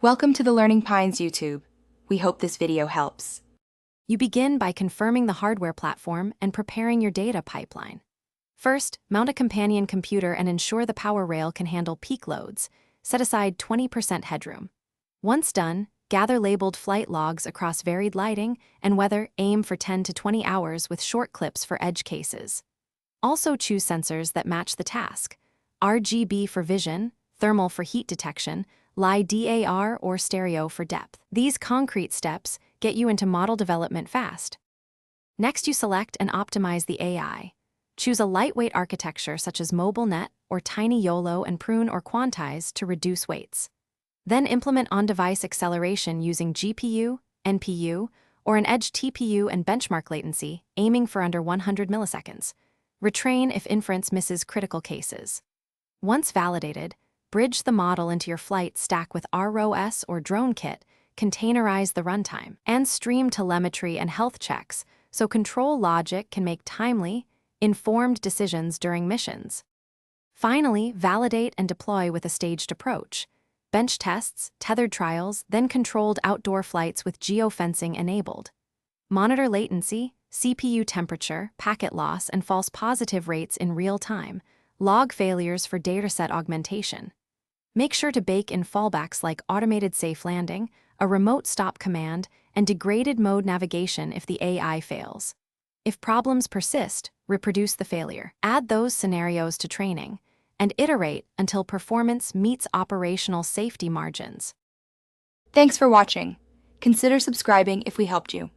Welcome to the Learning Pines YouTube. We hope this video helps. You begin by confirming the hardware platform and preparing your data pipeline. First, mount a companion computer and ensure the power rail can handle peak loads. Set aside 20% headroom. Once done, gather labeled flight logs across varied lighting and weather. Aim for 10 to 20 hours with short clips for edge cases. Also choose sensors that match the task. RGB for vision, thermal for heat detection, LiDAR or stereo for depth. These concrete steps get you into model development fast. Next, you select and optimize the AI. Choose a lightweight architecture such as MobileNet or Tiny YOLO and Prune or Quantize to reduce weights. Then implement on-device acceleration using GPU, NPU, or an edge TPU and benchmark latency, aiming for under 100 milliseconds. Retrain if inference misses critical cases. Once validated, bridge the model into your flight stack with ROS or DroneKit, containerize the runtime, and stream telemetry and health checks so control logic can make timely, informed decisions during missions. Finally, validate and deploy with a staged approach. Bench tests, tethered trials, then controlled outdoor flights with geofencing enabled. Monitor latency, CPU temperature, packet loss, and false positive rates in real time. Log failures for dataset augmentation. Make sure to bake in fallbacks like automated safe landing, a remote stop command, and degraded mode navigation if the AI fails. If problems persist, reproduce the failure. Add those scenarios to training, and iterate until performance meets operational safety margins. Thanks for watching. Consider subscribing if we helped you.